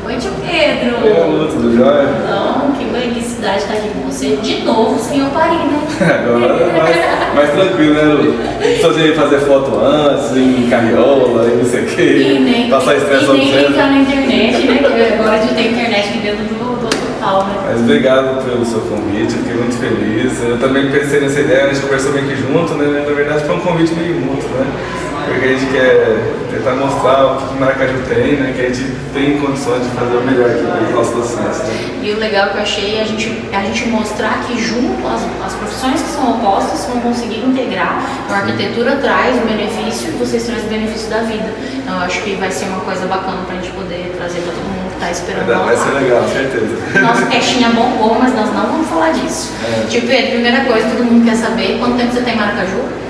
Oi, tio Pedro! Oi, tudo jóia? Não, que felicidade estar aqui com você de novo, sem eu parir, né? Agora mais tranquilo, né, Lu? Precisa fazer foto antes, em carriola, e não sei o quê. Passar estresse ao nem entrar na internet, né? Que agora a gente tem internet aqui dentro do hospital, né? Mas obrigado pelo seu convite, fiquei muito feliz. Eu também pensei nessa ideia, a gente conversou meio que junto, né? Na verdade foi um convite meio mútuo, né? Porque a gente quer tentar mostrar o que Maracaju tem, né? Que a gente tem condições de fazer o melhor aqui para os nossos docentes. Né? E o legal que eu achei é a gente mostrar que junto as profissões que são opostas vão conseguir integrar. Então a arquitetura traz o benefício e vocês trazem o benefício da vida. Então eu acho que vai ser uma coisa bacana para a gente poder trazer para todo mundo que está esperando. Vai ser legal, certeza. Nossa caixinha bombou, mas nós não vamos falar disso. Tio Pedro, primeira coisa, todo mundo quer saber, quanto tempo você tem em Maracaju?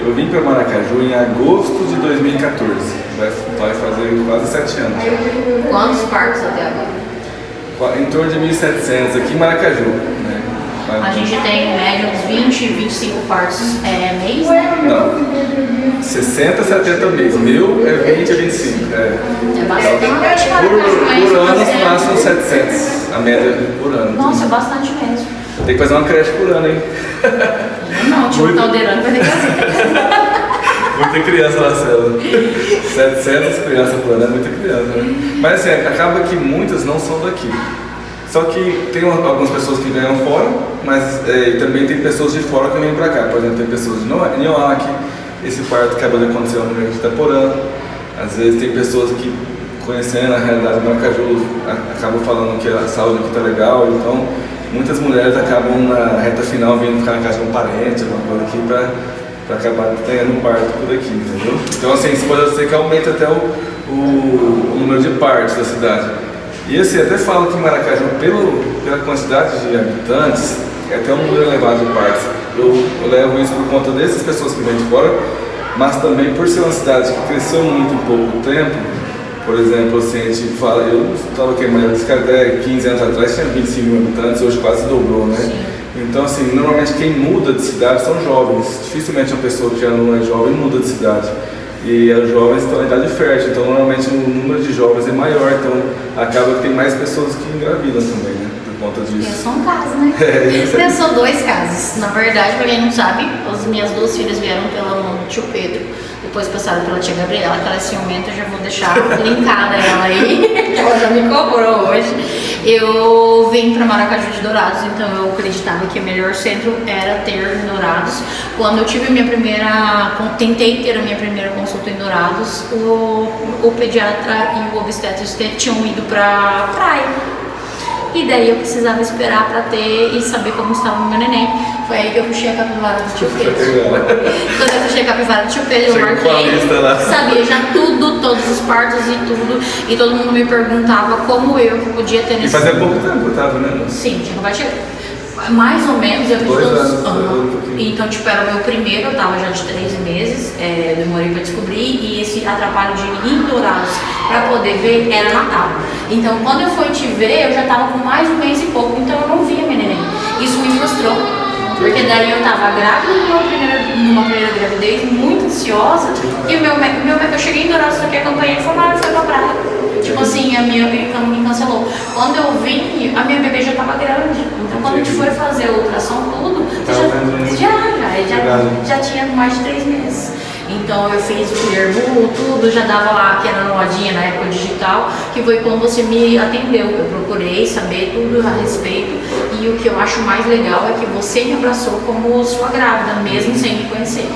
Eu vim para Maracaju em agosto de 2014, vai fazer quase 7 anos. Quantos partos até agora? Em torno de 1.700 aqui em Maracaju, né? A gente tem em média uns 20, 25 partos mês, né? Não, 60, 70 mês, meu é 20 a 25. É bastante. Por ano passam 700, a média por ano. Nossa, é bastante mesmo. Tem que fazer uma creche por ano, hein? Não, tipo, Caldeirão vai ter que fazer. Muita criança na célula. 700 crianças por ano é muita criança, né? Mas assim, acaba que muitas não são daqui. Só que tem algumas pessoas que ganham fora, mas e também tem pessoas de fora que vêm pra cá. Por exemplo, tem pessoas de Nioaque, esse parto acabou de acontecer no Rio de Itaporã. Às vezes tem pessoas que, conhecendo a realidade do Maracaju, acabam falando que a saúde aqui tá legal, então muitas mulheres acabam na reta final vindo ficar na casa de um parente, alguma coisa aqui para acabar tendo um parto por aqui, entendeu? Então assim, isso pode ser que aumente até o número de partos da cidade. E assim, até falo que Maracaju, pela quantidade de habitantes, é até um número elevado de partos. Eu levo isso por conta dessas pessoas que vêm de fora, mas também por ser uma cidade que cresceu muito em pouco tempo. Por exemplo, assim, a gente fala, eu estava aqui em Carité 15 anos atrás, tinha 25 mil habitantes, hoje quase dobrou, né? Sim. Então, assim, normalmente quem muda de cidade são jovens. Dificilmente uma pessoa que já não é jovem muda de cidade. E os jovens estão em idade fértil, então normalmente o número de jovens é maior, então acaba que tem mais pessoas que engravidam também, né? Por conta disso. Eu sou um caso, né? Eu sou 2 casos. Na verdade, pra quem não sabe, as minhas 2 filhas vieram pela mão do tio Pedro. Depois passaram pela tia Gabriela, que ela é ciumenta, eu já vou deixar linkada ela aí, que ela já me cobrou hoje. Eu vim para Maracaju de Dourados, então eu acreditava que o melhor centro era ter em Dourados. Quando eu tive tentei ter a minha primeira consulta em Dourados, o pediatra e o obstetrista tinham ido para praia. E daí eu precisava esperar para ter e saber como estava o meu neném. Foi aí que eu puxei a capivara do tio Pedro. Quando eu puxei a capivara do tio Pedro, eu marquei, sabia já tudo, todos os partos e tudo. E todo mundo me perguntava como eu podia ter nesse... E fazia pouco tempo eu tava, né? Sim, tinha acabado de chegar. Mais ou menos, eu fiz 2 anos. Então, tipo, era o meu primeiro, eu tava já de 13 meses, demorei pra descobrir, e esse atrapalho de ir em Dourados pra poder ver era Natal. Então, quando eu fui te ver, eu já tava com mais de 1 mês e pouco, então eu não via minha neném. Isso me frustrou, porque daí eu tava grávida numa primeira gravidez, muito ansiosa, e eu cheguei em Dourados, só que acompanhei e falou, foi pra praia. Tipo assim, a minha cama me cancelou. Quando eu vim, a minha bebê já tava grande. Então quando a gente foi fazer o ultrassom, tudo, já tinha mais de 3 meses. Então eu fiz o Clearbull, tudo, já dava lá, que era no modinha na época digital, que foi quando você me atendeu. Eu procurei saber tudo a respeito. E o que eu acho mais legal é que você me abraçou como sua grávida, mesmo sem me conhecer.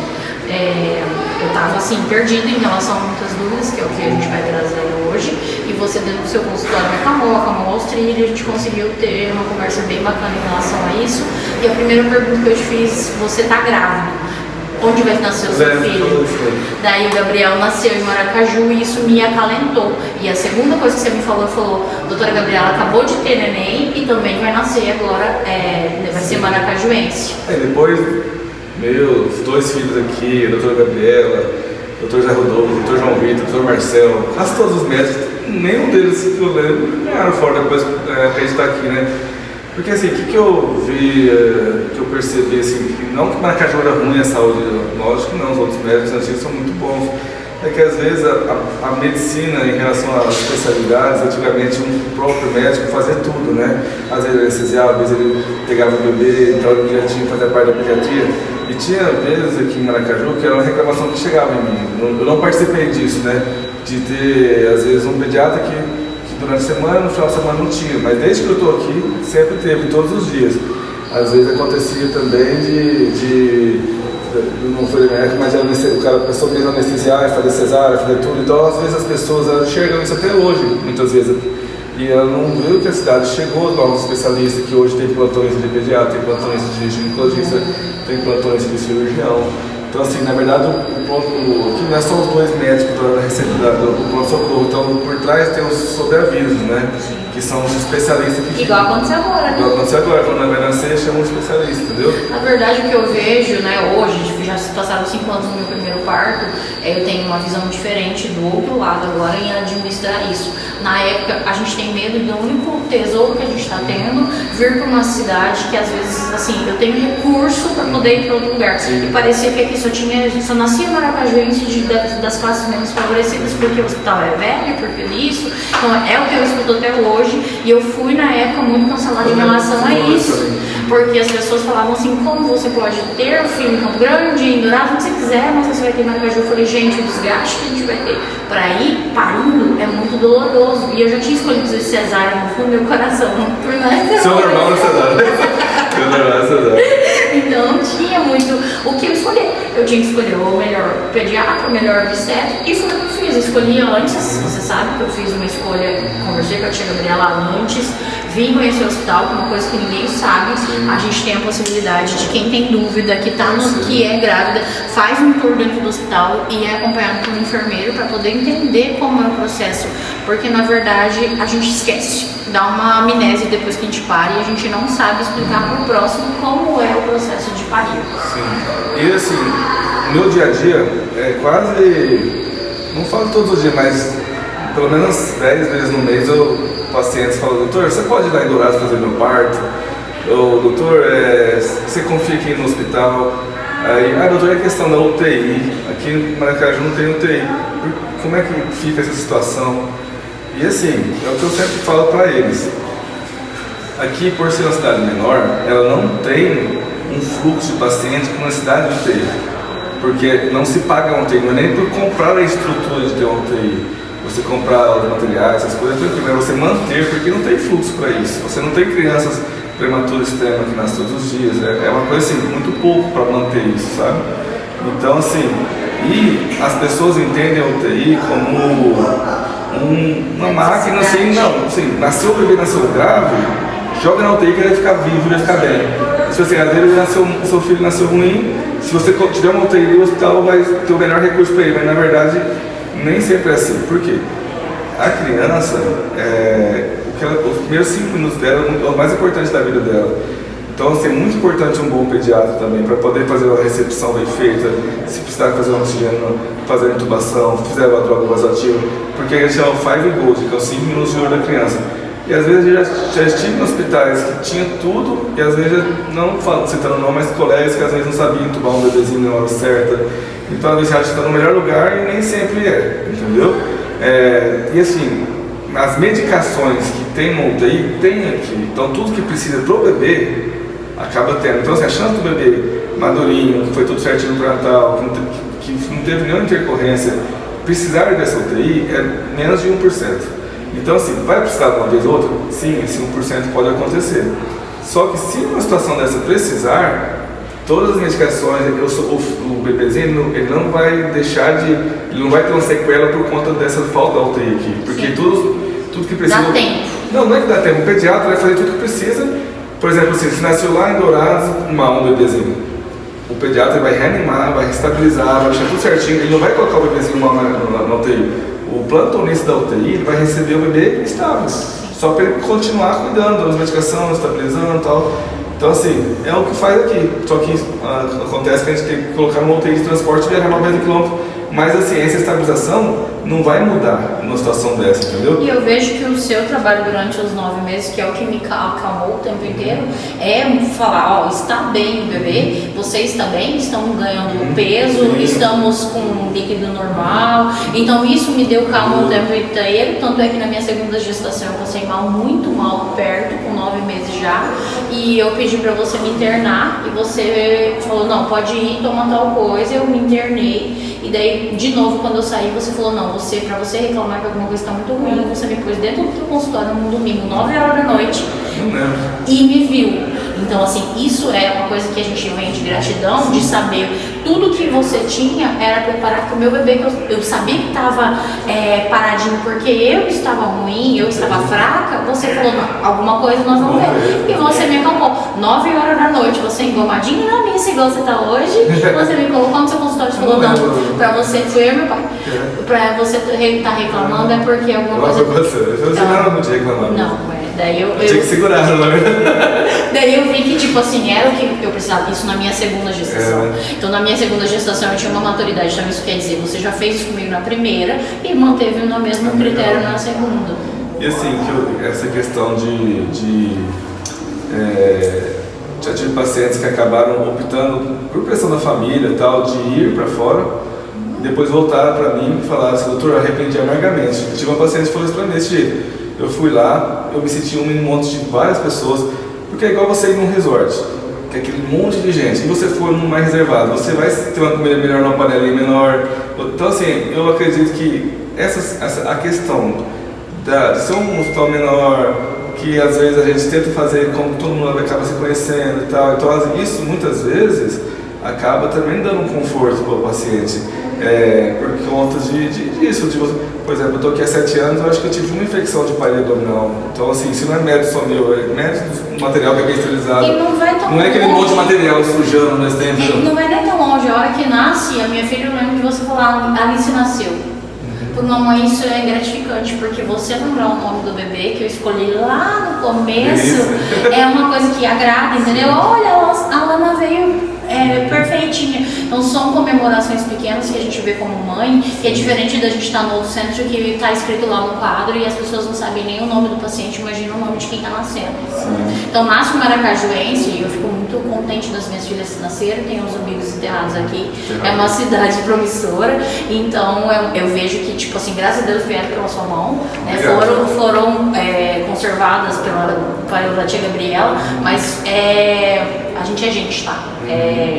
Eu estava assim, perdida em relação a muitas dúvidas, que é o que a gente vai trazer hoje, e você dentro do seu consultório me acalmou aos trilhos, a gente conseguiu ter uma conversa bem bacana em relação a isso. E a primeira pergunta que eu te fiz, você está grávida? Onde vai nascer o seu filho? Daí o Gabriel nasceu em Maracaju e isso me acalentou. E a segunda coisa que você me falou, doutora Gabriela acabou de ter neném e também vai nascer agora, vai ser maracajuense. Depois, meus 2 filhos aqui, a doutora Gabriela, doutor Zé Rodolfo, doutor João Vitor, doutor Marcelo, quase todos os médicos, nenhum deles que eu lembro ganharam fora depois que a gente está aqui, né? Porque assim, o que eu vi, que eu percebi, assim, que não que Maracaju era ruim a saúde, lógico que não, os outros médicos antigos são muito bons, é que às vezes a medicina em relação às especialidades, antigamente o próprio médico fazia tudo, né? Às vezes ele anestesiava, às vezes ele pegava o bebê, então ele já tinha que fazer parte da pediatria. E tinha vezes aqui em Maracaju que era uma reclamação que chegava em mim. Eu não participei disso, né? De ter, às vezes, um pediatra que durante a semana, no final de semana não tinha, mas desde que eu estou aqui, sempre teve, todos os dias. Às vezes acontecia também não foi médico, mas a pessoa mesmo anestesiar, fazer cesárea, fazer tudo. Então, às vezes as pessoas elas enxergam isso até hoje, muitas vezes. E ela não viu que a cidade chegou aos novos especialistas, que hoje tem plantões de pediatra, tem plantões de ginecologista, tem plantões de cirurgião. Então, assim, na verdade, aqui não é só os dois médicos do pronto-socorro, então por trás tem os sobreavisos, né? Que são os especialistas que igual aconteceu agora, né? Igual aconteceu agora, quando vai nascer, chama um especialista, entendeu? Na verdade, o que eu vejo, né, hoje, já se passaram 5 anos no meu primeiro parto, eu tenho uma visão diferente do outro lado agora em administrar isso. Na época, a gente tem medo do único tesouro que a gente está tendo, vir para uma cidade que às vezes, assim, eu tenho recurso para poder ir para outro lugar. Sim. E parecia que aqui só nascia maracajuense das classes menos favorecidas, porque o hospital é velho, porque isso. Então, é o que eu escuto até hoje. E eu fui na época muito cancelada em relação a isso, porque as pessoas falavam assim, como você pode ter um filho em Campo Grande, em Dourado, o que você quiser, mas você vai ter em Maracaju. Eu falei, gente, o desgaste que a gente vai ter para ir parindo é muito doloroso. E eu já tinha escolhido cesárea no fundo do meu coração, por mais que seu normal é cesárea. Seu normal é cesárea. Então não tinha muito o que eu escolher. Eu tinha que escolher o melhor pediatra, o melhor obstetra, e foi o que eu fiz. Eu escolhi antes, você sabe que eu fiz uma escolha, conversei com a tia Gabriela antes, vim conhecer o hospital, que é uma coisa que ninguém sabe. Sim. A gente tem a possibilidade de quem tem dúvida, que é grávida, faz um tour dentro do hospital e é acompanhado por um enfermeiro para poder entender como é o processo, porque na verdade a gente esquece, dá uma amnésia depois que a gente pare e a gente não sabe explicar para o próximo como é o processo de parir. Sim. E assim, no meu dia a dia é quase, não falo todos os dias, mas pelo menos 10 vezes no mês pacientes falam, doutor, você pode ir lá em Dourados fazer meu parto? Ou, doutor, você confia aqui no hospital? Aí, doutor, é questão da UTI, aqui em Maracaju não tem UTI, como é que fica essa situação? E assim, é o que eu sempre falo para eles, aqui por ser uma cidade menor, ela não tem um fluxo de pacientes como uma cidade de UTI, porque não se paga uma UTI, não é nem por comprar a estrutura de ter uma UTI. Você comprar os materiais, essas coisas, é você manter, porque não tem fluxo para isso. Você não tem crianças prematuras extremas que nascem todos os dias. É uma coisa assim, muito pouco para manter isso, sabe? Então, assim, e as pessoas entendem a UTI como uma máquina assim, não, assim, nasceu o bebê, nasceu grave, joga na UTI que ele vai ficar vivo, vai ficar bem. Se você, às vezes, seu filho nasceu ruim, se você tiver uma UTI, o hospital vai ter o melhor recurso para ele, mas na verdade nem sempre é assim. Por quê? A criança, os primeiros 5 minutos dela é o mais importante da vida dela. Então, assim, é muito importante um bom pediatra também, para poder fazer a recepção bem feita, se precisar fazer um oxigênio, fazer a intubação, fizer a droga vasoativa, porque a gente chama o 5 gold, que é os 5 minutos de ouro da criança. E às vezes eu já estive em hospitais que tinha tudo, e às vezes, não citando não, mas colegas que às vezes não sabiam entubar um bebezinho na hora certa. Então às vezes você acha que está no melhor lugar e nem sempre é, entendeu? E assim, as medicações que tem no UTI, tem aqui. Então tudo que precisa pro bebê, acaba tendo. Então assim, a chance do bebê madurinho, que foi tudo certinho no pré-natal, que não teve nenhuma intercorrência, precisar dessa UTI é menos de 1%. Então assim, vai precisar de uma vez ou outra? Sim, esse 1% pode acontecer. Só que se uma situação dessa precisar, todas as medicações, o bebezinho, ele não vai ele não vai ter uma sequela por conta dessa falta da UTI aqui. Porque tudo que precisa... Dá tempo. Não é que dá tempo. O pediatra vai fazer tudo que precisa. Por exemplo, assim, se nasceu lá em Dourados, um bebezinho, o pediatra vai reanimar, vai estabilizar, vai deixar tudo certinho. Ele não vai colocar o bebezinho na UTI. O plantonista da UTI, ele vai receber o bebê estável. Só para ele continuar cuidando das medicações, estabilizando e tal. Então, assim, é o que faz aqui. Só que acontece que a gente tem que colocar uma UTI de transporte e viajar 90 km Mas assim, essa estabilização não vai mudar numa situação dessa, entendeu? E eu vejo que o seu trabalho durante os 9 meses, que é o que me acalmou o tempo inteiro, é falar, ó, está bem o bebê, você está bem, estamos ganhando peso, estamos com um líquido normal. Então isso me deu calma o tempo inteiro, tanto é que na minha segunda gestação eu passei mal, muito mal, perto, com 9 meses já, e eu pedi pra você me internar, e você falou, não, pode ir, toma tal coisa, eu me internei. E daí, de novo, quando eu saí, você falou, não, pra você reclamar que alguma coisa está muito ruim, você me pôs dentro do consultório num domingo, 9 horas da noite, e me viu. Então, assim, isso é uma coisa que a gente vem de gratidão, de saber tudo que você tinha era preparado para o meu bebê, que eu sabia que estava paradinho, porque eu estava ruim, eu estava fraca. Você falou, não, alguma coisa nós vamos ver. E você me acalmou. 9 horas da noite, você engomadinho na missa, igual você está hoje, você me colocou no seu consultório e falou, não, para você, foi eu e meu pai. Para você estar reclamando é porque alguma coisa... Você não tinha reclamado. Não, daí eu tinha que segurar, não é? Daí eu vi que, tipo assim, era o que eu precisava, isso na minha segunda gestação. Então, na minha segunda gestação eu tinha uma maturidade, então isso quer dizer, você já fez isso comigo na primeira e manteve no mesmo critério na segunda. E assim, essa questão já tive pacientes que acabaram optando, por pressão da família e tal, de ir para fora e depois voltaram para mim e falaram assim, doutor, eu arrependi amargamente. Eu tive uma paciente que falou isso para mim desse jeito. Eu fui lá, eu me senti um monte de várias pessoas, porque é igual você ir num resort, que é aquele monte de gente, e você for num mais reservado, você vai ter uma comida melhor numa panelinha menor. Então assim, eu acredito que a questão de ser um hospital menor, que às vezes a gente tenta fazer como todo mundo acaba se conhecendo e tal, então isso muitas vezes acaba também dando um conforto para o paciente. Por conta disso, por exemplo, eu estou aqui há 7 anos, eu acho que eu tive uma infecção de parede abdominal. Então, assim, se não é mérito só meu, é mérito do material que é bem esterilizado. E não vai tão não é aquele monte de material sujando nesse tempo. E não vai nem tão longe. A hora que nasce, a minha filha, eu lembro de você falar, a Alice nasceu. Por mamãe isso é gratificante, porque você lembrar o nome do bebê que eu escolhi lá no começo é uma coisa que agrada, entendeu? Olha, a Lana veio perfeitinha. Então são comemorações pequenas que a gente vê como mãe, que é diferente da gente estar no outro centro que está escrito lá no quadro e as pessoas não sabem nem o nome do paciente, imagina o nome de quem está nascendo. Então nasce um maracajuense e eu fico muito contente das minhas filhas nascerem, tenho uns amigos enterrados aqui, é uma cidade promissora, então eu vejo que, tipo assim, graças a Deus vieram pela sua mão, né? foram conservadas pela tia Gabriela, mas a gente, tá?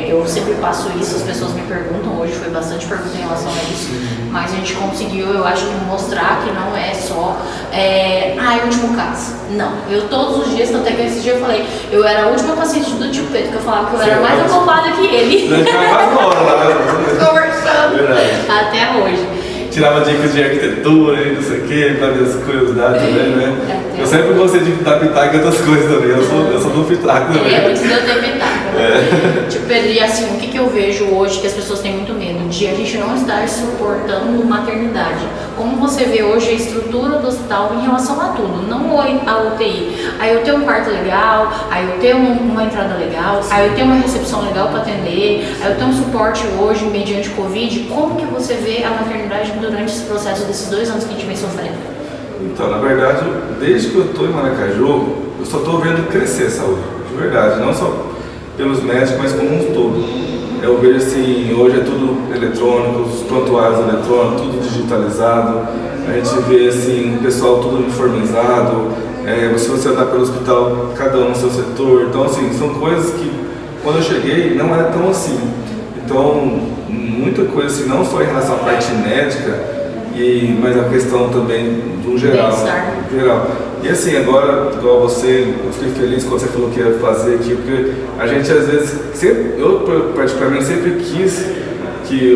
Eu sempre passo isso, as pessoas me perguntam, hoje foi bastante pergunta em relação a isso, mas a gente conseguiu, eu acho, mostrar que não é só é o último caso. Não, eu todos os dias, até que esse dia eu falei, eu era a última paciente do tio Pedro, que eu falava que eu era mais ocupada que ele. Conversando. Até hoje. Tirava dicas de arquitetura e não sei o que, várias curiosidades também, né? Eu sempre gostei de dar pitaco e outras coisas também, eu sou do pitaco também. Antes de eu ter pitaco. Tipo, Pedro, e assim, o que eu vejo hoje que as pessoas têm muito medo? De a gente não estar suportando maternidade. Como você vê hoje a estrutura do hospital em relação a tudo, não a UTI. Aí eu tenho um quarto legal, aí eu tenho uma entrada legal, aí eu tenho uma recepção legal para atender, aí eu tenho um suporte hoje mediante Covid. Como que você vê a maternidade durante esse processo desses 2 anos que a gente vem sofrendo? Então, na verdade, desde que eu estou em Maracaju, eu só estou vendo crescer a saúde, de verdade, não só pelos médicos, mas como um todo. Eu vejo assim, hoje é tudo eletrônico, os prontuários eletrônicos, tudo digitalizado, a gente vê assim, o pessoal tudo uniformizado, se você andar pelo hospital, cada um no seu setor, então assim, são coisas que quando eu cheguei não era tão assim. Então, muita coisa assim, não só em relação à parte médica, mas a questão também do geral. E assim, agora, igual você, eu fiquei feliz quando você falou que ia fazer aqui, porque a gente às vezes, eu particularmente sempre quis que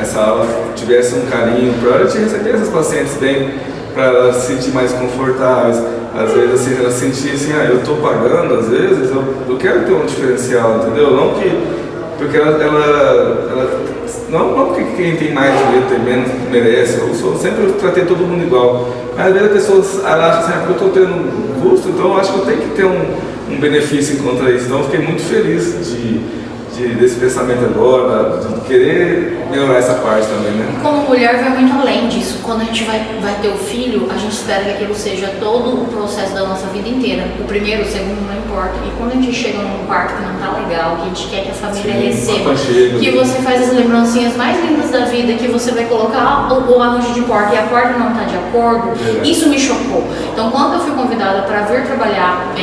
essa aula tivesse um carinho para a gente receber essas pacientes bem, para elas se sentir mais confortáveis. Às vezes assim, elas sentir assim, eu estou pagando, às vezes, eu quero ter um diferencial, entendeu? Não que porque não que quem tem mais dinheiro, tem menos, merece, eu sempre tratei todo mundo igual, mas às vezes as pessoas acham assim, porque eu estou tendo custo, então eu acho que eu tenho que ter um benefício contra isso, então eu fiquei muito feliz de desse pensamento agora, de querer melhorar essa parte também, né? Como mulher vai muito além disso. Quando a gente vai ter o filho, a gente espera que aquilo seja todo o processo da nossa vida inteira. O primeiro, o segundo, não importa. E quando a gente chega num quarto que não tá legal, que a gente quer que a família receba, que você faz as lembrancinhas mais lindas da vida, que você vai colocar o arranjo de porta e a porta não tá de acordo, isso me chocou. Então, quando eu fui convidada para vir trabalhar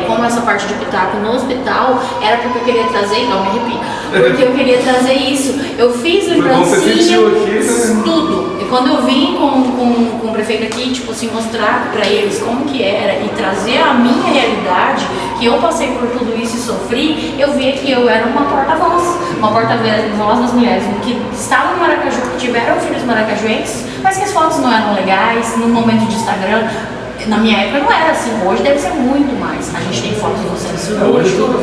com essa parte de pitaco no hospital, era porque eu queria trazer, não me arrepio, porque eu queria trazer isso. Eu fiz lembrancinha, tudo. E quando eu vim com o prefeito aqui, tipo assim, mostrar para eles como que era e trazer a minha realidade, que eu passei por tudo isso e sofri, eu via que eu era uma porta-voz das mulheres que estavam no Maracaju, que tiveram filhos maracajuenses, mas que as fotos não eram legais, no momento de Instagram. Na minha época não era assim, hoje deve ser muito mais. A gente tem fotos do censo lúdico.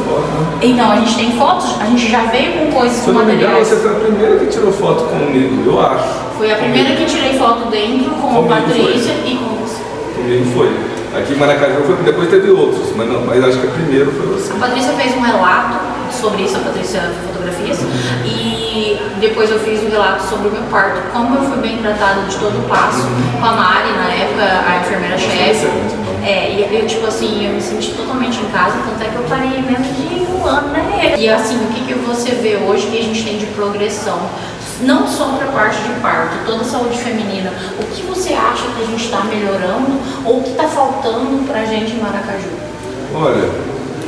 Então, a gente tem fotos, a gente já veio com coisas, com materiais. Você foi a primeira que tirou foto comigo, eu acho. Fui a primeira que tirei foto dentro com a Patrícia e com você. Comigo foi. Aqui em Maracaju foi, depois teve outros, mas acho que a primeira foi você. A Patrícia fez um relato sobre isso, a Patrícia Fotografias, e depois eu fiz um relato sobre o meu parto, como eu fui bem tratada de todo o passo, com a Mari, na época, a enfermeira-chefe. E eu, tipo assim, eu me senti totalmente em casa, tanto é que eu parei menos de um ano, né? E assim, o que você vê hoje que a gente tem de progressão? Não só para a parte de parto, toda a saúde feminina. O que você acha que a gente está melhorando ou o que está faltando para a gente em Maracaju? Olha,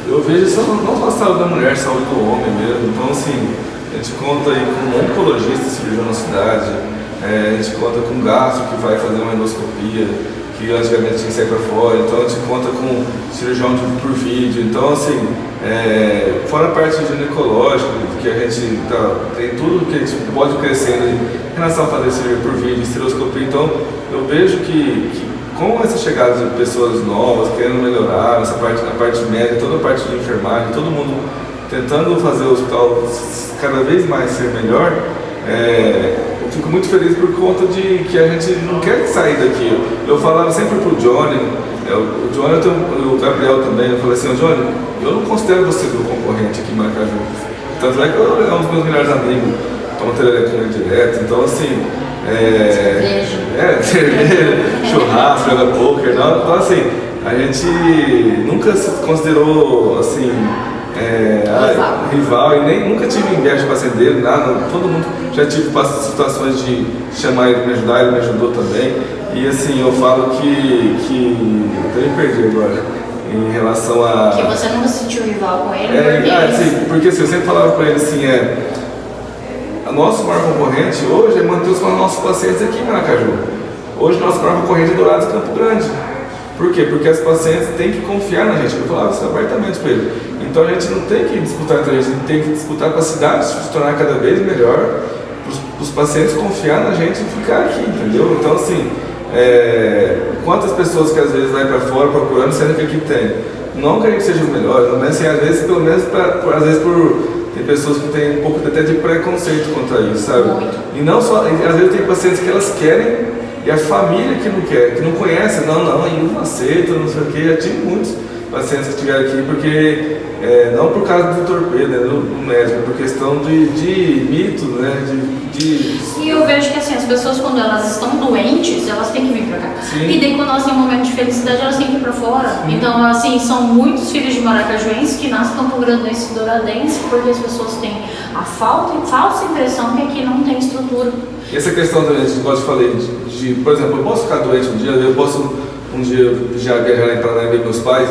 eu vejo isso não só a saúde da mulher, a saúde do homem mesmo. Então, assim, a gente conta aí com um oncologista cirurgião na cidade, a gente conta com um gastro que vai fazer uma endoscopia, que antigamente tinha que sair para fora. Então, a gente conta com cirurgião por vídeo. Então, assim, fora a parte ginecológica, que a gente tem tudo que a gente pode crescendo em relação a fazer cirurgia por vídeo, estereoscopia. Então, eu vejo que com essa chegada de pessoas novas, querendo melhorar essa parte, a parte médica, toda a parte de enfermagem, todo mundo tentando fazer o hospital cada vez mais ser melhor, eu fico muito feliz por conta de que a gente não quer sair daqui. Eu falava sempre pro Johnny, o Johnny e o Gabriel também, eu falei assim, Johnny, eu não considero você meu concorrente aqui em Maracaju. Tanto é que é um dos meus melhores amigos, tomo tereré com ele direto, então assim, cerveja, churrasco, joga poker, não, então assim, a gente nunca se considerou assim, rival e nem nunca tive inveja de paciente dele, nada, todo mundo já tive situações de chamar ele para me ajudar, ele me ajudou também, e assim, eu falo que até me perdi agora. Em relação a... Que você nunca se sentiu rival com ele? Porque assim, eu sempre falava com ele assim, o nosso maior concorrente hoje é manter os nossos pacientes aqui em Maracaju. Hoje o nosso maior concorrente é Dourados e Campo Grande. Por quê? Porque as pacientes têm que confiar na gente. Eu falava isso abertamente com ele. Então a gente não tem que disputar entre a gente tem que disputar com a cidade, se tornar cada vez melhor, para os pacientes confiar na gente e ficar aqui, entendeu? Então assim, quantas pessoas que às vezes vai para fora procurando, sendo que aqui tem. Não que a gente seja os melhores, mas assim, às vezes, pelo menos, tem pessoas que têm um pouco até de preconceito contra isso, sabe? E não só, às vezes tem pacientes que elas querem e a família que não quer, que não conhece, não, eu não aceito, não sei o que. Já tive muitos pacientes que estiveram aqui, porque não por causa do torpedo, do médico, por questão de mito, né? E eu vejo que assim, as pessoas quando elas estão doentes, elas têm que vir pra cá. Sim. E daí quando elas têm um momento de felicidade, elas têm que ir pra fora. Sim. Então assim, são muitos filhos de maracajuenses que nascem Campo Grandense e Douradense, porque as pessoas têm a falsa impressão que aqui não tem estrutura. E essa questão também, igual eu falei, por exemplo, eu posso ficar doente um dia, eu posso um dia já viajar em Paraná e ver meus pais,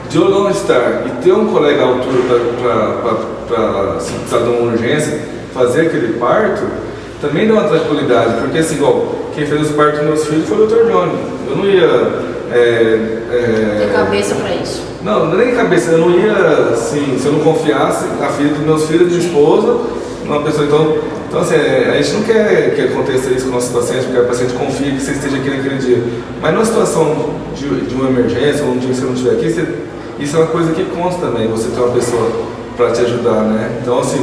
de eu não estar e ter um colega à altura para se precisar de uma urgência, fazer aquele parto, também dá uma tranquilidade, porque assim, igual, quem fez os partos dos meus filhos foi o Dr. Johnny. Eu não ia... ter cabeça para isso. Não, nem cabeça, eu não ia, assim, se eu não confiasse na filha dos meus filhos, minha esposa, uma pessoa, então assim, a gente não quer que aconteça isso com nossos pacientes, porque a paciente confia que você esteja aqui naquele dia. Mas numa situação de uma emergência, ou um dia que você não estiver aqui, isso é uma coisa que conta também, você ter uma pessoa para te ajudar, né? Então assim,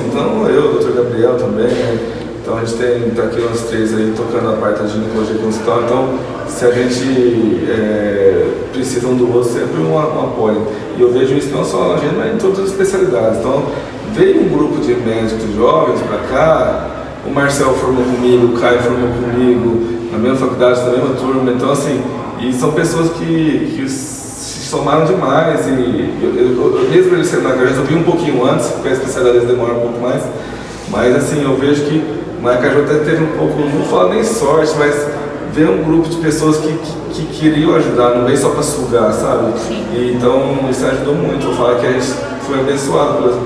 eu, o Dr. Gabriel também, né? Então a gente tá aqui nós três aí tocando a parte da ginecologia aqui no hospital, então se a gente precisa um do outro, sempre um apoio. E eu vejo isso não só na gente, mas em todas as especialidades. Então veio um grupo de médicos jovens para cá, o Marcel formou comigo, o Caio formou comigo, na mesma faculdade, na mesma turma, então assim, e são pessoas que se somaram demais, e eu mesmo ele sendo na Maracaju, eu vi um pouquinho antes, porque a especialidade demora um pouco mais, mas assim, eu vejo que o Maracaju até teve um pouco, não vou falar nem sorte, mas veio um grupo de pessoas que queriam ajudar, não veio só para sugar, sabe? Sim. E, então isso ajudou muito, eu falo que a gente foi abençoado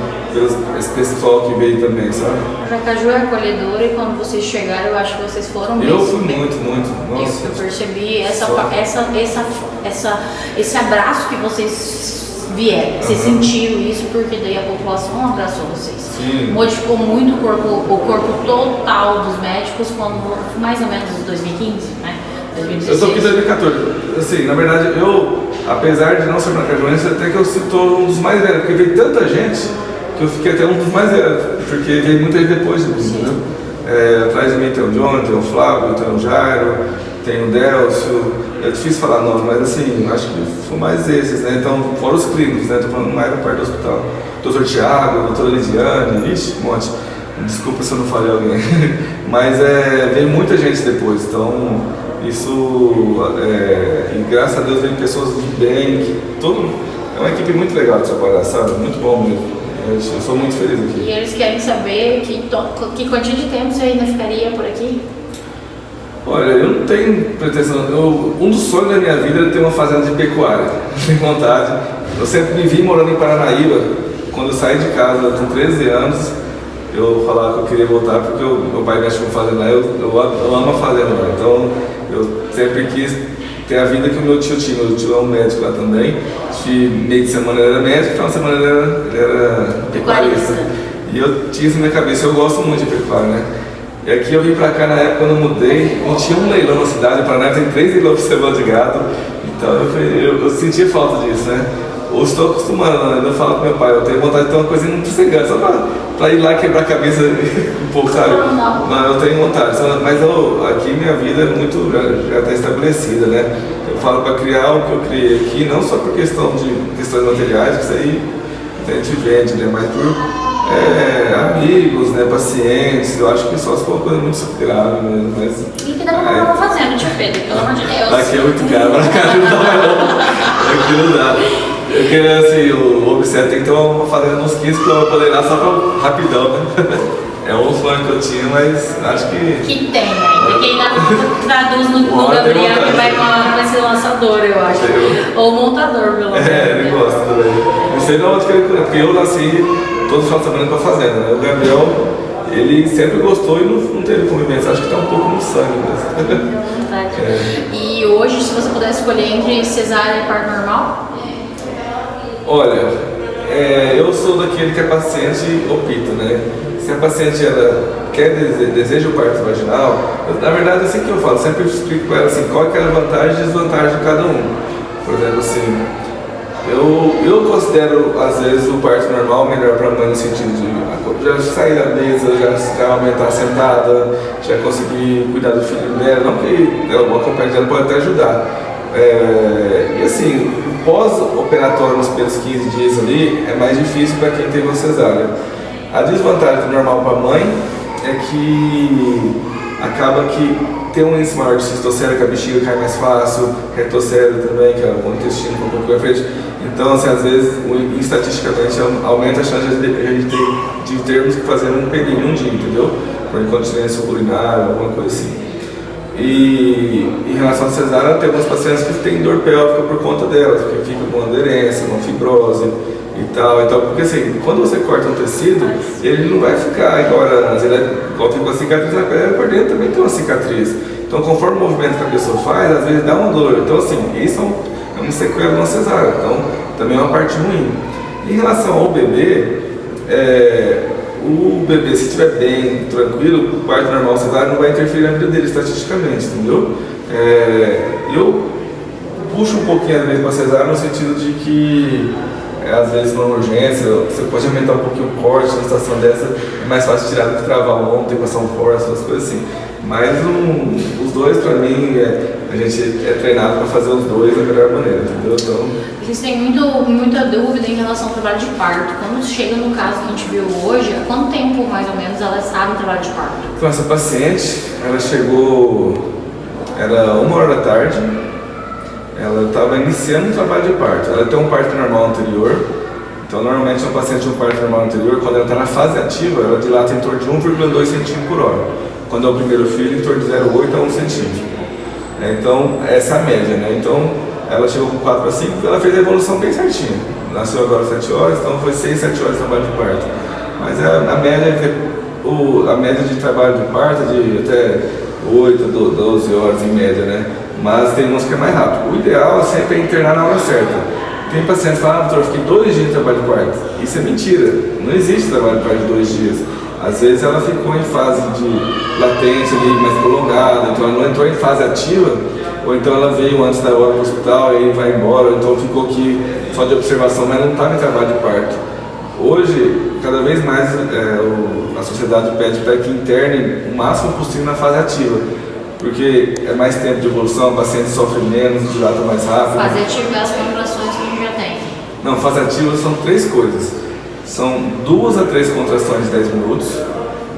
esse pessoal que veio também, sabe? Maracaju é acolhedora e quando vocês chegaram, eu acho que vocês foram mesmo. Eu fui muito, nossa. Eu percebi esse abraço que vocês vieram. Você sentiu isso porque daí a população abraçou vocês. Sim. Modificou muito o corpo total dos médicos quando, mais ou menos, em 2015, né? 2016. Eu tô aqui em 2014. Assim, na verdade, apesar de não ser maracajuense, até que eu sou um dos mais velhos, porque veio tanta gente que eu fiquei até um dos mais velhos, porque veio muita gente depois de mim, entendeu? Atrás de mim tem o John, tem o Flávio, tem o Jairo, tem o Delcio, é difícil falar nome, mas assim, acho que foram mais esses, né? Então, fora os clínicos, né? Tô falando mais da parte do hospital. Doutor Tiago, doutora Lidiane, ixi, um monte. Desculpa se eu não falei alguém. Mas veio muita gente depois, então isso, e graças a Deus veio pessoas do bem, é uma equipe muito legal de trabalhar, sabe? Muito bom mesmo. Eu sou muito feliz aqui. E eles querem saber que quantia de tempo você ainda ficaria por aqui? Olha, eu não tenho pretensão. Um dos sonhos da minha vida era ter uma fazenda de pecuária. Tenho vontade. Eu sempre me vi morando em Paranaíba. Quando eu saí de casa com 13 anos, eu falava que eu queria voltar porque meu pai mexe com fazenda lá. Eu amo a fazenda lá. Então eu sempre quis ter a vida que o meu tio tinha. Meu tio é um médico lá também. Meio de semana ele era médico, final de semana ele era pecuarista. E eu tinha isso na minha cabeça. Eu gosto muito de pecuária, né? E aqui eu vim pra cá na época, quando eu mudei, não tinha um leilão na cidade, o Paraná tem 3 leilões por semana de gado, então eu sentia falta disso, né? Hoje estou acostumado, né? Eu falo com meu pai, eu tenho vontade de ter uma coisinha muito sossegada, só pra ir lá quebrar a cabeça um pouco, sabe? Não, eu tenho vontade, mas aqui minha vida é muito, já está estabelecida, né? Eu falo para criar o que eu criei aqui, não só por questões materiais, que isso aí a gente vende, né? Mas por amigos, né, pacientes, eu acho que só se for uma coisa muito grave mesmo, mas... E que dá pra comprar uma fazenda, tio Pedro, pelo amor de Deus. Aqui é muito caro, pra cá não dá mais não. Aqui não dá. Porque assim, o obsério tem que ter uma fazenda uns 15 km pra poder ir lá só pra rapidão, né? É um sonho que eu tinha, mas acho que... Que tem ainda, que ainda traduz no Gabriel, que vai ser lançador, eu acho. Ou montador, pelo menos. Ele gosta também. Não sei de onde que ele... Porque eu nasci todo final de semana pra fazenda, né? O Gabriel, ele sempre gostou e não teve convivência. Acho que tá um pouco no sangue mesmo. E hoje, se você pudesse escolher entre cesárea e parto normal? Olha, eu sou daquele que a paciente opta, né? Se a paciente deseja o parto vaginal, na verdade é assim que eu falo, sempre explico para ela assim, qual é a vantagem e desvantagem de cada um. Por exemplo, assim, eu considero às vezes o parto normal melhor para a mãe no sentido de já sair da mesa, já aumentar a sentada, já conseguir cuidar do filho dela, não que o acompanhamento dela pode até ajudar. E assim, pós-operatório nos primeiros 15 dias ali, é mais difícil para quem teve uma cesárea. A desvantagem do normal para a mãe é que acaba que tem um índice maior de cistocele, que a bexiga cai mais fácil, retocele também, que é o intestino um pouco para frente. Então, assim, às vezes, estatisticamente, aumenta a chance de termos que fazer um período, um dia, entendeu? Por incontinência urinária, alguma coisa assim. E em relação à cesárea, tem algumas pacientes que têm dor pélvica por conta delas, porque fica com aderência, uma fibrose e tal. Então, porque assim, quando você corta um tecido, ele não vai ficar igual antes, igual tem uma cicatriz na pele, por dentro também tem uma cicatriz. Então, conforme o movimento que a pessoa faz, às vezes dá uma dor. Então, assim, isso é uma sequela de uma cesárea. Então, também é uma parte ruim. Em relação ao bebê, o bebê, se estiver bem, tranquilo, o parto normal cesárea não vai interferir na vida dele estatisticamente, entendeu? Eu puxo um pouquinho às vezes para cesárea no sentido de que às vezes numa urgência você pode aumentar um pouquinho o corte, numa situação dessa é mais fácil tirar do que travar o ombro, ter que passar um corte, essas coisas assim. Mas os dois, para mim, a gente é treinado para fazer os dois da melhor maneira, entendeu? Então, eles têm muita dúvida em relação ao trabalho de parto. Quando chega no caso que a gente viu hoje, há quanto tempo mais ou menos elas sabem trabalho de parto? então essa paciente, ela chegou, era 1h da tarde, ela estava iniciando um trabalho de parto. Ela tem um parto normal anterior, então normalmente uma paciente de um parto normal anterior, quando ela está na fase ativa, ela dilata em torno de 1,2 cm por hora. Quando é o primeiro filho, em torno de 0,8 a 1 centímetro. Então, essa é a média, né? Então, ela chegou com 4 a 5, ela fez a evolução bem certinha. Nasceu agora às 7 horas, então foi 6, 7 horas de trabalho de parto. Mas a média de trabalho de parto é de até 8, 12 horas em média, né? Mas tem uns que é mais rápido. O ideal é sempre internar na hora certa. Tem pacientes que falam, doutor, eu fiquei 2 dias de trabalho de parto. Isso é mentira. Não existe trabalho de parto de 2 dias. Às vezes ela ficou em fase de latência ali mais prolongada, então ela não entrou em fase ativa, ou então ela veio antes da hora para o hospital e aí vai embora, ou então ficou aqui só de observação, mas não estava em trabalho de parto. Hoje, cada vez mais a sociedade pede para que interne o máximo possível na fase ativa, porque é mais tempo de evolução, o paciente sofre menos, dilata mais rápido. Fase ativa é as contrações que a gente já tem. Não, fase ativa são 3 coisas. São 2 a 3 contrações de 10 minutos,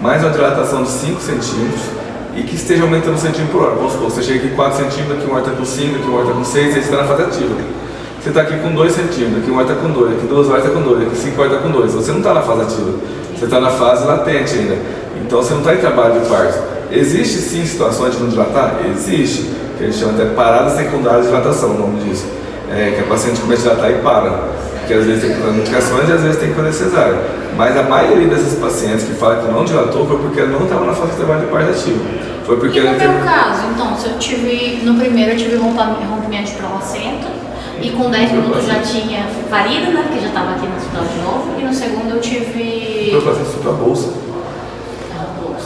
mais uma dilatação de 5 centímetros e que esteja aumentando 1 centímetro por hora. Vamos supor, você chega aqui 4 centímetros, aqui uma hora está com 5, aqui uma hora está com 6, aí você está na fase ativa. Você está aqui com 2 centímetros, aqui uma hora está com 2, aqui 2 horas está com 2, aqui 5 horas está com 2. Você não está na fase ativa, você está na fase latente ainda. Então você não está em trabalho de parto. Existe sim situações de não dilatar? Existe, que a gente chama até parada secundária de dilatação, o nome disso. Que a paciente começa a dilatar e para. Porque às vezes tem que fazer medicações e às vezes tem que fazer cesárea. Mas a maioria dessas pacientes que falam que não dilatou foi porque ela não estava na fase de trabalho de parto ativo. Foi porque e no meu caso, então, se eu tive, no primeiro eu tive rompimento de placenta e com 10 minutos já tinha parido, né, porque já estava aqui no hospital de novo, e no segundo eu tive... Foi placenta sua bolsa.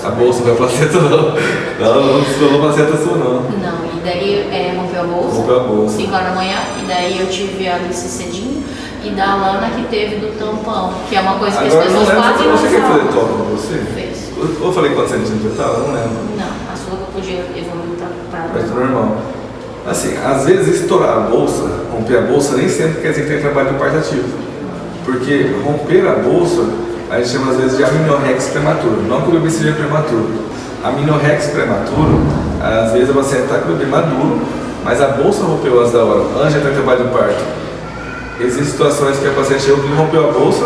A bolsa não é placenta não. Não estourou placenta sua não. Não, e daí rompeu a bolsa. Rompeu a bolsa. 5 horas da manhã, e daí eu tive a Alice cedinho. E da Lana que teve do tampão, que é uma coisa que agora, as pessoas quase não sabem. Você quer fazer falam. toque com você? Fez. Eu falei quantos centímetros eu estava? Não lembro. Não, a sua que eu podia evoluir para Mas é normal. Assim, às vezes estourar a bolsa, romper a bolsa, nem sempre quer dizer que tem trabalho de parto ativo. Porque romper a bolsa, a gente chama às vezes de amniorrex prematuro. Não que o bebê seja prematuro. Amniorrex prematuro, às vezes você está com o bebê maduro, mas a bolsa rompeu antes da hora, antes de entrar em trabalho de parto. Existem situações que a paciente chegou e rompeu a bolsa,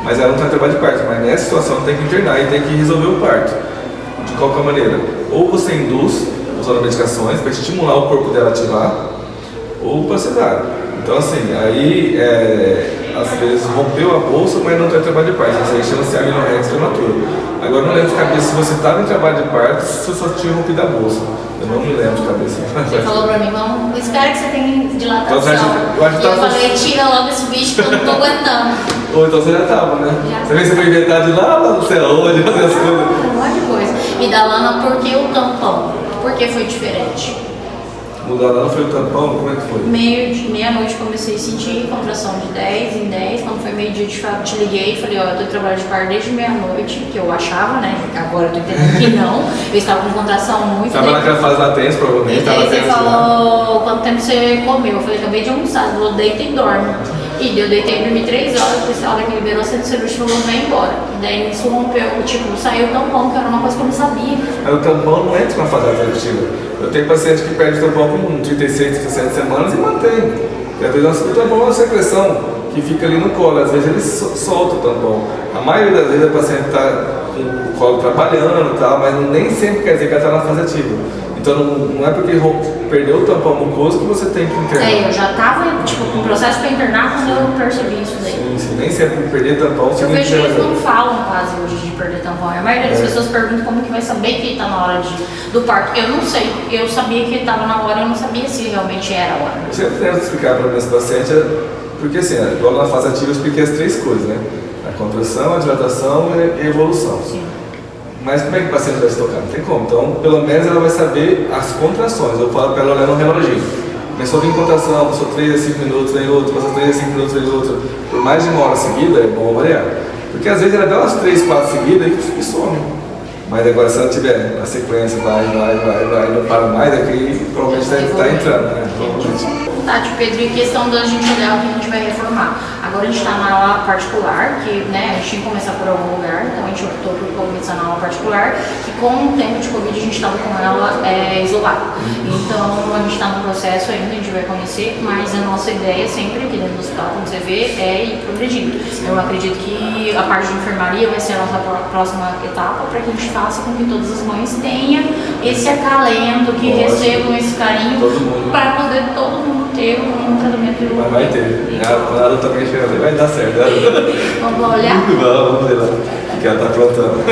mas ela não está em trabalho de parto. Mas nessa situação tem que internar e tem que resolver o parto. De qualquer maneira, ou você induz usando medicações para estimular o corpo dela a ativar, ou para cesárea. Então assim, aí às vezes rompeu a bolsa, mas não está em trabalho de parto. Isso aí chama-se amniorrex prematuro. Agora não lembro de cabeça se você estava em trabalho de parto, se você só tinha rompido a bolsa. Eu não me lembro de cabeça. Você falou pra mim, vamos, espera que você tenha dilatação. Então, eu falei, tira logo esse bicho que eu não tô aguentando. Ou então você já tava, né? Já. Você vê que você foi inventar de lá, não sei aonde, fazer as coisas. Um monte de coisa. E da Lana, por que o tampão? Por que foi diferente? O da Lana foi o tampão, como é que foi? Meia-noite comecei a sentir contração de 10 em 10. Quando foi meio-dia, te liguei e falei, ó, eu tô em trabalho de parto desde meia-noite, que eu achava, né? Agora eu tô entendendo que não. Eu estava com contração muito. Estava naquela fase latente, provavelmente. E daí você falou, quanto tempo você comeu? Eu falei, acabei de almoçar. Você falou, deita e dorme. E eu deitei e dormi 3 horas, porque a hora que liberou, o centro cirúrgico falou, vem embora. E daí isso rompeu, tipo, saiu o tampão, que era uma coisa que eu não sabia. Mas o tampão não entra na fase alternativa. Eu tenho paciente que perde o tampão com 36, 37 semanas e mantém. E às vezes o tampão é uma secreção que fica ali no colo, às vezes ele solta o tampão. A maioria das vezes a paciente está com o colo trabalhando e tal, mas nem sempre quer dizer que ela está na fase ativa. Então não é porque perdeu o tampão mucoso que você tem que internar. Eu já estava com um processo para internar quando eu percebi isso daí. Sim, nem sempre perder tampão. Eu vejo que eles não falam quase hoje de perder tampão. A maioria das pessoas pergunta como que vai saber que está na hora do parto. Eu não sei. Eu sabia que estava na hora, eu não sabia se realmente era a hora. Eu sempre tento explicar para meus pacientes, porque assim, igual na fase ativa eu expliquei as 3 coisas, né? A contração, a dilatação e a evolução. Sim. Mas como é que o paciente vai se tocar? Não tem como. Então, pelo menos ela vai saber as contrações. Eu falo para ela olhar no reloginho. Começou a vir contração, passou 3 a 5 minutos, vem outro, passou 3 a 5 minutos, vem outro. Por mais de 1 hora seguida, é bom avaliar. Porque às vezes ela dá umas 3, 4 seguidas e some. Mas agora se ela tiver a sequência, vai, não para mais, daqui provavelmente está entrando, né? Tati, Pedro, em questão da gente olhar o que a gente vai reformar. Agora a gente está na aula particular, que né, a gente tinha que começar por algum lugar, então a gente optou por começar na aula particular, e com o tempo de Covid a gente estava com ela isolada. Então a gente está no processo ainda, a gente vai conhecer, mas a nossa ideia sempre aqui dentro do hospital, como você vê, é ir progredindo. Eu acredito que a parte de enfermaria vai ser a nossa próxima etapa, para que a gente faça com que todas as mães tenham esse acalento, que recebam esse carinho, para poder todo mundo ter um tratamento. Mas vai ter. Nada também chega, vai dar certo. Vamos olhar? Vamos ver lá. Que ela tá aprontando.